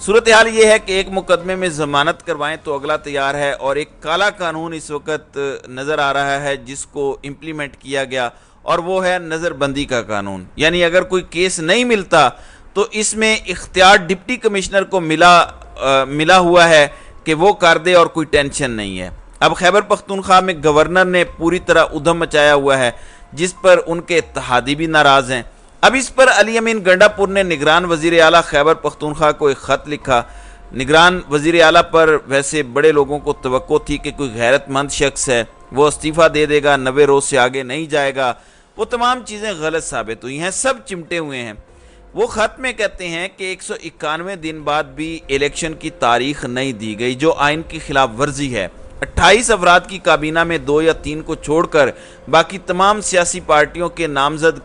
صورتحال یہ ہے کہ ایک مقدمے میں ضمانت کروائیں تو اگلا تیار ہے، اور ایک کالا قانون اس وقت نظر آ رہا ہے جس کو امپلیمنٹ کیا گیا، اور وہ ہے نظر بندی کا قانون۔ یعنی اگر کوئی کیس نہیں ملتا تو اس میں اختیار ڈپٹی کمشنر کو ملا ہوا ہے کہ وہ کر دے، اور کوئی ٹینشن نہیں ہے۔ اب خیبر پختونخوا میں گورنر نے پوری طرح ادھم مچایا ہوا ہے، جس پر ان کے اتحادی بھی ناراض ہیں۔ اب اس پر علی امین گنڈا پور نے نگران وزیر اعلیٰ خیبر پختونخوا کو ایک خط لکھا۔ نگران وزیر اعلیٰ پر ویسے بڑے لوگوں کو توقع تھی کہ کوئی غیرت مند شخص ہے، وہ استعفیٰ دے دے گا، 90 روز سے آگے نہیں جائے گا۔ وہ تمام چیزیں غلط ثابت ہوئی ہیں، سب چمٹے ہوئے ہیں۔ وہ خط میں کہتے ہیں کہ 191 دن بعد بھی الیکشن کی تاریخ نہیں دی گئی، جو آئین کی خلاف ورزی ہے۔ 28 افراد کی کابینہ میں 2 یا 3 کو چھوڑ کر باقی تمام سیاسی پارٹیوں کے نامزد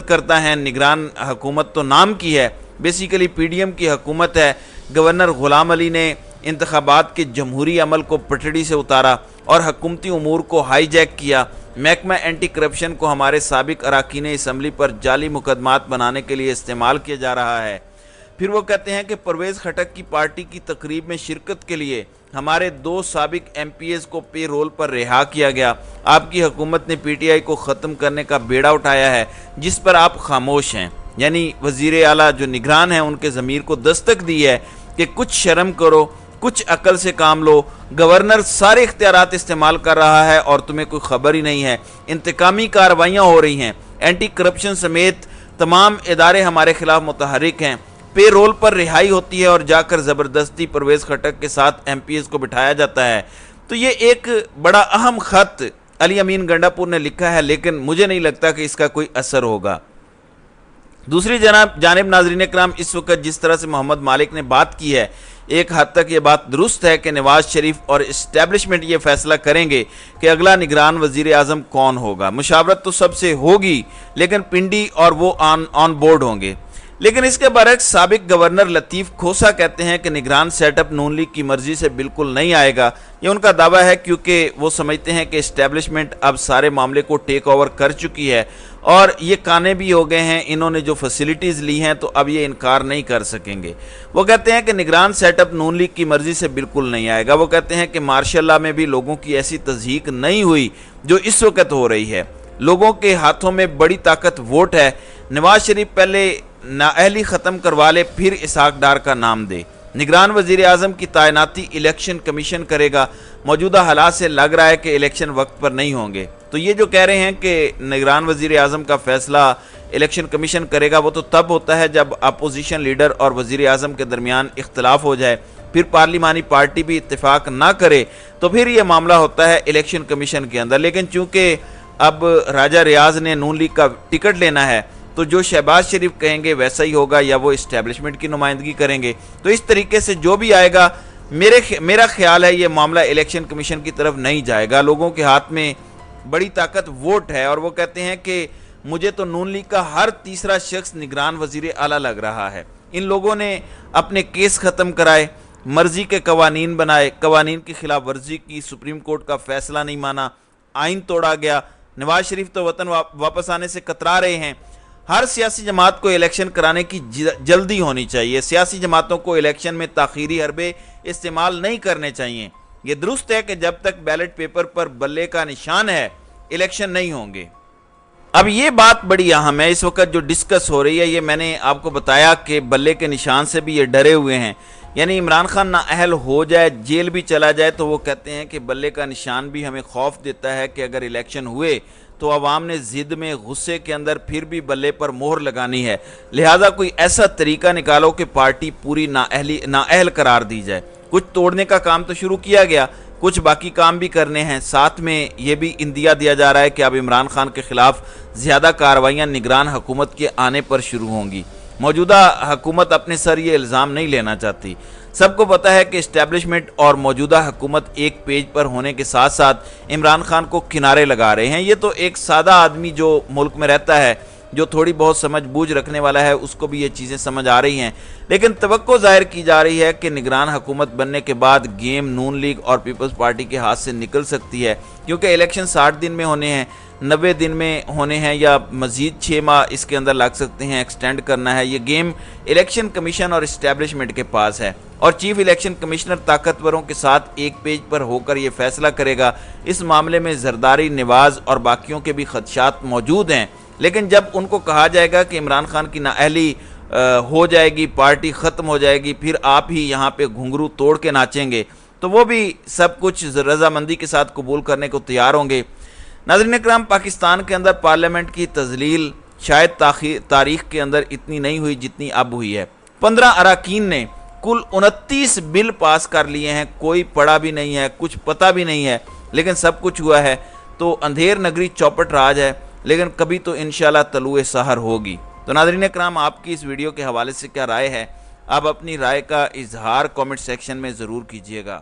کرتا ہے۔ نگران حکومت تو نام کی ہے، بیسیکلی پی ڈی ایم کی حکومت ہے۔ گورنر غلام علی نے انتخابات کے جمہوری عمل کو پٹڑی سے اتارا اور حکومتی امور کو ہائی جیک کیا۔ محکمہ اینٹی کرپشن کو ہمارے سابق اراکین اسمبلی پر جعلی مقدمات بنانے کے لیے استعمال کیا جا رہا ہے۔ پھر وہ کہتے ہیں کہ پرویز خٹک کی پارٹی کی تقریب میں شرکت کے لیے ہمارے 2 سابق ایم پی ایز کو پے رول پر رہا کیا گیا۔ آپ کی حکومت نے پی ٹی آئی کو ختم کرنے کا بیڑا اٹھایا ہے، جس پر آپ خاموش ہیں۔ یعنی وزیر اعلیٰ جو نگران ہیں ان کے ضمیر کو دستک دی ہے کہ کچھ شرم کرو، کچھ عقل سے کام لو۔ گورنر سارے اختیارات استعمال کر رہا ہے اور تمہیں کوئی خبر ہی نہیں ہے۔ انتقامی کارروائیاں ہو رہی ہیں، اینٹی کرپشن سمیت تمام ادارے ہمارے خلاف متحرک ہیں۔ پے رول پر رہائی ہوتی ہے اور جا کر زبردستی پرویز خٹک کے ساتھ ایم پی ایز کو بٹھایا جاتا ہے۔ تو یہ ایک بڑا اہم خط علی امین گنڈا پور نے لکھا ہے، لیکن مجھے نہیں لگتا کہ اس کا کوئی اثر ہوگا۔ دوسری جانب ناظرین اکرام، اس وقت جس طرح سے محمد مالک نے بات کی ہے، ایک حد تک یہ بات درست ہے کہ نواز شریف اور اسٹیبلشمنٹ یہ فیصلہ کریں گے کہ اگلا نگران وزیر اعظم کون ہوگا۔ مشاورت تو سب سے ہوگی، لیکن پنڈی اور وہ آن بورڈ ہوں گے۔ لیکن اس کے برعکس سابق گورنر لطیف کھوسا کہتے ہیں کہ نگران سیٹ اپ نون لیگ کی مرضی سے بالکل نہیں آئے گا۔ یہ ان کا دعویٰ ہے کیونکہ وہ سمجھتے ہیں کہ اسٹیبلشمنٹ اب سارے معاملے کو ٹیک اوور کر چکی ہے اور یہ کانے بھی ہو گئے ہیں، انہوں نے جو فیسلٹیز لی ہیں تو اب یہ انکار نہیں کر سکیں گے۔ وہ کہتے ہیں کہ نگران سیٹ اپ نون لیگ کی مرضی سے بالکل نہیں آئے گا۔ وہ کہتے ہیں کہ ماشاء اللہ میں بھی لوگوں کی ایسی تضحیک نہیں ہوئی جو اس وقت ہو رہی ہے۔ لوگوں کے ہاتھوں میں بڑی طاقت ووٹ ہے۔ نواز شریف پہلے نااہلی ختم کروا لے، پھر اسحاق ڈار کا نام دے۔ نگران وزیر اعظم کی تعیناتی الیکشن کمیشن کرے گا۔ موجودہ حالات سے لگ رہا ہے کہ الیکشن وقت پر نہیں ہوں گے۔ تو یہ جو کہہ رہے ہیں کہ نگران وزیر اعظم کا فیصلہ الیکشن کمیشن کرے گا، وہ تو تب ہوتا ہے جب اپوزیشن لیڈر اور وزیر اعظم کے درمیان اختلاف ہو جائے، پھر پارلیمانی پارٹی بھی اتفاق نہ کرے، تو پھر یہ معاملہ ہوتا ہے الیکشن کمیشن کے اندر۔ لیکن چونکہ اب راجہ ریاض نے نون لیگ کا ٹکٹ لینا ہے، تو جو شہباز شریف کہیں گے ویسا ہی ہوگا، یا وہ اسٹیبلشمنٹ کی نمائندگی کریں گے۔ تو اس طریقے سے جو بھی آئے گا، میرا خیال ہے یہ معاملہ الیکشن کمیشن کی طرف نہیں جائے گا۔ لوگوں کے ہاتھ میں بڑی طاقت ووٹ ہے، اور وہ کہتے ہیں کہ مجھے تو نون لیگ کا ہر تیسرا شخص نگران وزیر اعلیٰ لگ رہا ہے۔ ان لوگوں نے اپنے کیس ختم کرائے، مرضی کے قوانین بنائے، قوانین کی خلاف ورزی کی، سپریم کورٹ کا فیصلہ نہیں مانا، آئین توڑا گیا۔ نواز شریف تو وطن واپس آنے سے کترا رہے ہیں۔ ہر سیاسی جماعت کو الیکشن کرانے کی جلدی ہونی چاہیے۔ سیاسی جماعتوں کو الیکشن میں تاخیری حربے استعمال نہیں کرنے چاہیے۔ یہ درست ہے کہ جب تک بیلٹ پیپر پر بلے کا نشان ہے، الیکشن نہیں ہوں گے۔ اب یہ بات بڑی اہم ہے، اس وقت جو ڈسکس ہو رہی ہے، یہ میں نے آپ کو بتایا کہ بلے کے نشان سے بھی یہ ڈرے ہوئے ہیں۔ یعنی عمران خان نااہل ہو جائے، جیل بھی چلا جائے، تو وہ کہتے ہیں کہ بلے کا نشان بھی ہمیں خوف دیتا ہے کہ اگر الیکشن ہوئے تو عوام نے ضد میں، غصے کے اندر پھر بھی بلے پر مہر لگانی ہے۔ لہٰذا کوئی ایسا طریقہ نکالو کہ پارٹی پوری نااہل قرار دی جائے۔ کچھ توڑنے کا کام تو شروع کیا گیا، کچھ باقی کام بھی کرنے ہیں۔ ساتھ میں یہ بھی اندیا دیا جا رہا ہے کہ اب عمران خان کے خلاف زیادہ کارروائیاں نگران حکومت کے آنے پر شروع ہوں گی۔ موجودہ حکومت اپنے سر یہ الزام نہیں لینا چاہتی۔ سب کو پتہ ہے کہ اسٹیبلشمنٹ اور موجودہ حکومت ایک پیج پر ہونے کے ساتھ ساتھ عمران خان کو کنارے لگا رہے ہیں۔ یہ تو ایک سادہ آدمی جو ملک میں رہتا ہے، جو تھوڑی بہت سمجھ بوجھ رکھنے والا ہے اس کو بھی یہ چیزیں سمجھ آ رہی ہیں، لیکن توقع ظاہر کی جا رہی ہے کہ نگران حکومت بننے کے بعد گیم نون لیگ اور پیپلز پارٹی کے ہاتھ سے نکل سکتی ہے، کیونکہ الیکشن 60 دن میں ہونے ہیں، 90 دن میں ہونے ہیں، یا مزید 6 ماہ اس کے اندر لگ سکتے ہیں، ایکسٹینڈ کرنا ہے۔ یہ گیم الیکشن کمیشن اور اسٹیبلشمنٹ کے پاس ہے، اور چیف الیکشن کمشنر طاقتوروں کے ساتھ ایک پیج پر ہو کر یہ فیصلہ کرے گا۔ اس معاملے میں زرداری، نواز اور باقیوں کے بھی خدشات موجود ہیں، لیکن جب ان کو کہا جائے گا کہ عمران خان کی نااہلی ہو جائے گی، پارٹی ختم ہو جائے گی، پھر آپ ہی یہاں پہ گھنگرو توڑ کے ناچیں گے، تو وہ بھی سب کچھ رضامندی کے ساتھ قبول کرنے کو تیار ہوں گے۔ ناظرین اکرام، پاکستان کے اندر پارلیمنٹ کی تذلیل شاید تاریخ کے اندر اتنی نہیں ہوئی جتنی اب ہوئی ہے۔ 15 اراکین نے کل 29 بل پاس کر لیے ہیں، کوئی پڑھا بھی نہیں ہے، کچھ پتہ بھی نہیں ہے، لیکن سب کچھ ہوا ہے۔ تو اندھیر نگری چوپٹ راج ہے، لیکن کبھی تو انشاءاللہ طلوع سحر ہوگی۔ تو ناظرین اکرام، آپ کی اس ویڈیو کے حوالے سے کیا رائے ہے؟ آپ اپنی رائے کا اظہار کامنٹ سیکشن میں ضرور کیجیے گا۔